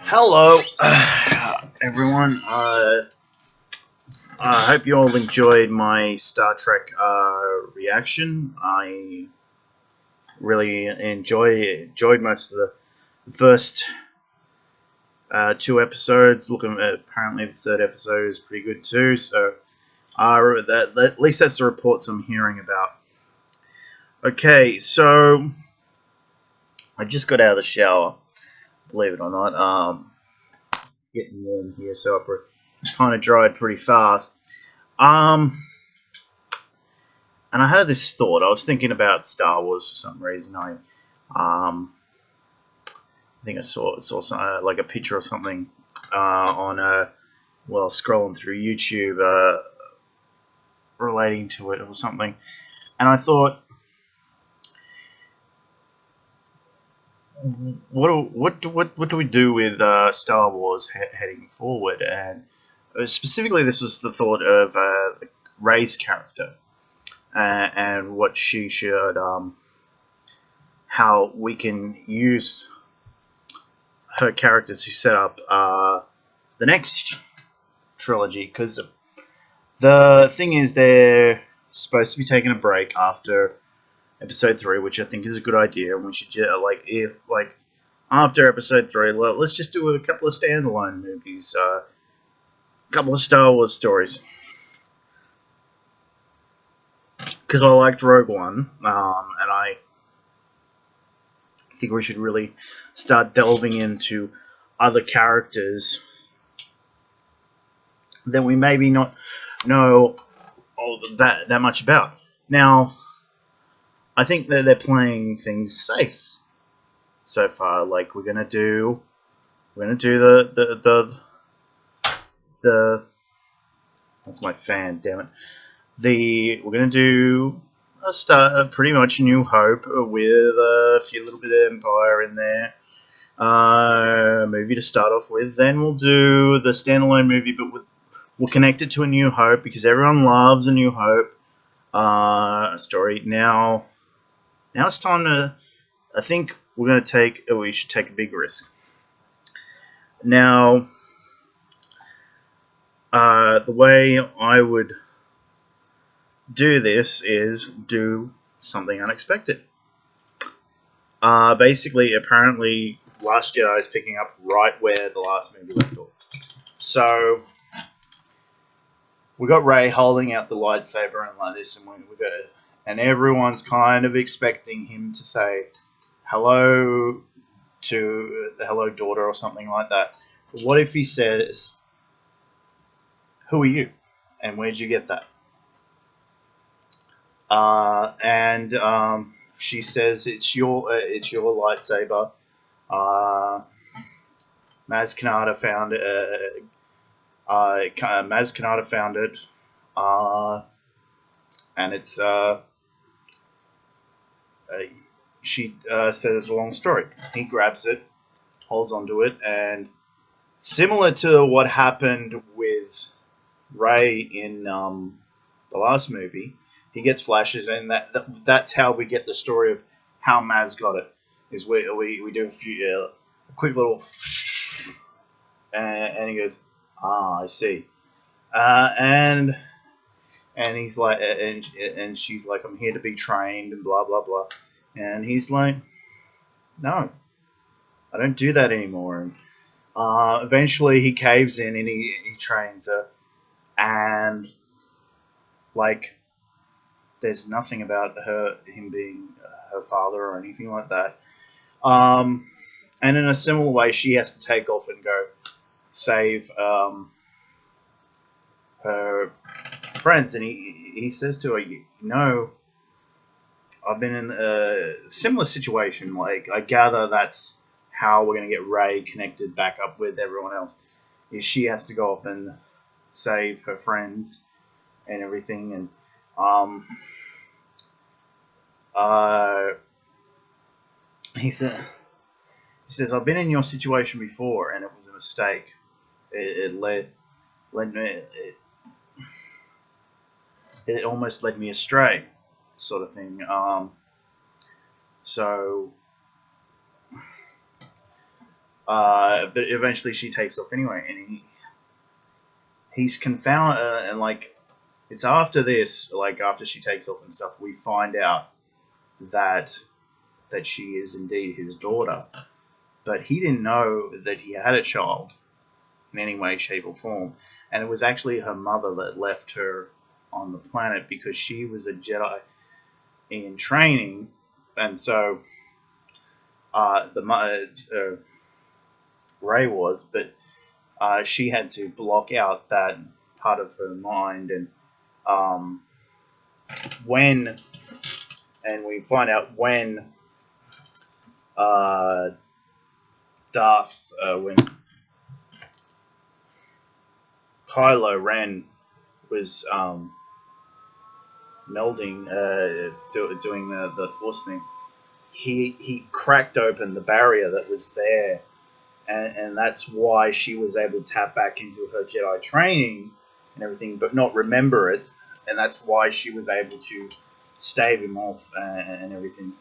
Hello, everyone. I hope you all enjoyed my Star Trek reaction. I really enjoyed most of the first two episodes. Looking at, apparently the third episode is pretty good too. So at least that's the reports I'm hearing about. Okay, so I just got out of the shower. Believe it or not, getting warm here, so I kind of dried pretty fast. And I had this thought. I was thinking about Star Wars for some reason. I think I saw some, like a picture or something on well, scrolling through YouTube relating to it or something, and I thought, what do we do with Star Wars heading forward? And specifically, this was the thought of Rey's character and what she should, how we can use her character to set up the next trilogy. Because the thing is, they're supposed to be taking a break after episode 3, which I think is a good idea. And we should just, like after episode 3, let's just do a couple of standalone movies, a couple of Star Wars stories. Because I liked Rogue One, and I think we should really start delving into other characters that we maybe not know all that much about. Now, I think that they're playing things safe so far. Like we're gonna do the that's my fan, damn it. We're gonna do pretty much New Hope with a few little bit of Empire in there. Movie to start off with. Then we'll do the standalone movie, but we'll connect it to A New Hope because everyone loves A New Hope story. Now it's time to. I think we should take a big risk. Now, the way I would do this is do something unexpected. Basically, apparently, Last Jedi is picking up right where the last movie left off. So we got Rey holding out the lightsaber and like this, and we got it, and everyone's kind of expecting him to say hello to the hello daughter or something like that. But what if he says, "Who are you, and where'd you get that?" And she says, "It's your lightsaber. Maz Kanata found it. Maz Kanata found it, and it's." She says it's a long story. He grabs it, holds onto it, and similar to what happened with Rey in the last movie, he gets flashes, and that's how we get the story of how Maz got it. Is we do a quick little, and he goes, I see, and he's like, and she's like, I'm here to be trained, and blah blah blah, and he's like, no, I don't do that anymore. And eventually he caves in and he trains her, and like there's nothing about him being her father or anything like that. And in a similar way, she has to take off and go save her friends, and he says to her, you know, I've been in a similar situation. Like, I gather that's how we're going to get Rey connected back up with everyone else, is she has to go off and save her friends and everything. And he says, I've been in your situation before, and it was a mistake. It almost led me astray, sort of thing. So But eventually she takes off anyway, and he's confounded, and like it's after this, like after she takes off and stuff, we find out that she is indeed his daughter, but he didn't know that he had a child in any way, shape, or form, and it was actually her mother that left her on the planet because she was a Jedi in training, and so Rey was, but she had to block out that part of her mind, and when, and we find out when when Kylo Ren was melding, doing the Force thing, he cracked open the barrier that was there, and that's why she was able to tap back into her Jedi training and everything, but not remember it, and that's why she was able to stave him off and everything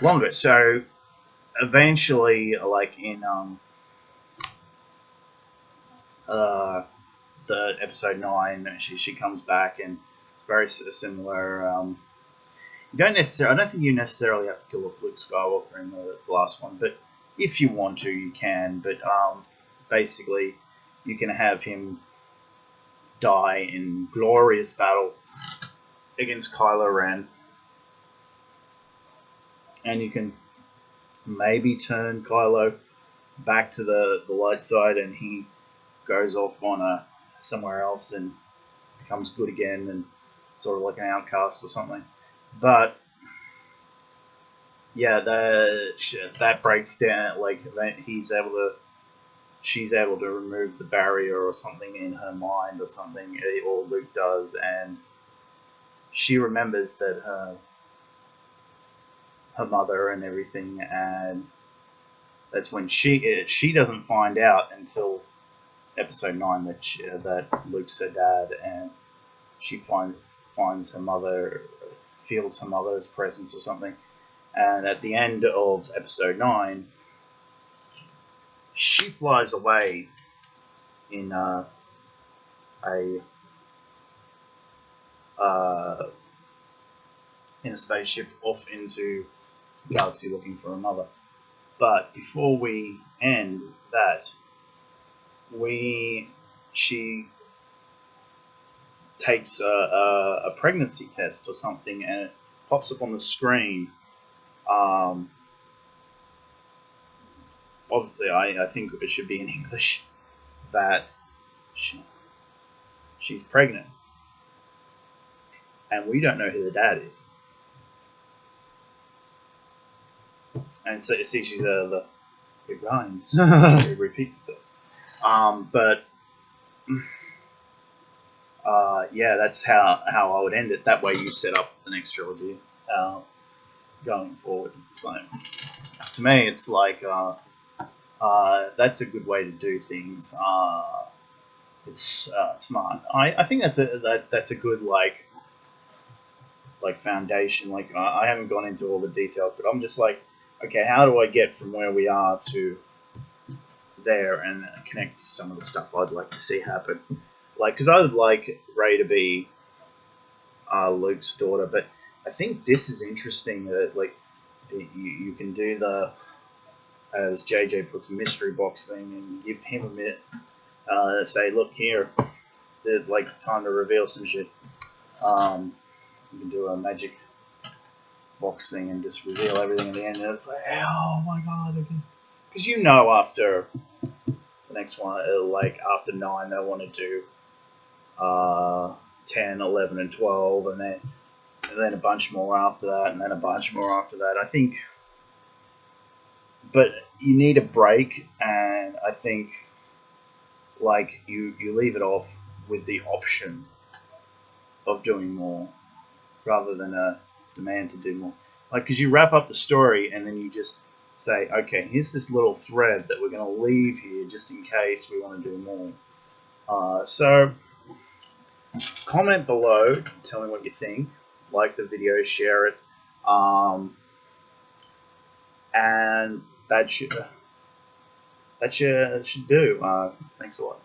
longer. So eventually, like in the episode 9, she comes back, and it's very similar. You don't necessarily, I don't think you necessarily have to kill off Luke Skywalker in the last one, but if you want to, you can. But basically, you can have him die in glorious battle against Kylo Ren, and you can maybe turn Kylo back to the light side, and he goes off on somewhere else and becomes good again, and sort of like an outcast or something. But yeah, that breaks down. Like she's able to remove the barrier or something in her mind or something, or Luke does, and she remembers that her mother and everything, and that's when she doesn't find out until episode 9 that Luke's her dad, and she finds her mother, feels her mother's presence or something, and at the end of episode 9, she flies away in a spaceship off into the galaxy looking for her mother. But before we end that, she takes a pregnancy test or something, and it pops up on the screen. Obviously, I think it should be in English that she's pregnant, and we don't know who the dad is. And so see, she's it rhymes. It repeats itself. But yeah, that's how I would end it. That way, you set up the next trilogy going forward. So to me, it's like that's a good way to do things. It's smart. I think that's a good like foundation. Like I haven't gone into all the details, but I'm just like, okay, how do I get from where we are to there and connect some of the stuff I'd like to see happen? Like, because I would like Rey to be Luke's daughter, but I think this is interesting that like you can do the, as JJ puts, a mystery box thing, and give him a minute, say, look here, there's like time to reveal some shit. You can do a magic box thing and just reveal everything at the end, and it's like, oh my god, because you know after the next one, like after 9, they want to do 10, 11, and 12, and then a bunch more after that, and then a bunch more after that. I think, but you need a break, and I think like you leave it off with the option of doing more rather than a demand to do more. Like, because you wrap up the story and then you just say, okay, here's this little thread that we're going to leave here just in case we want to do more. So comment below, tell me what you think, like the video, share it, and that should that should do. Thanks a lot.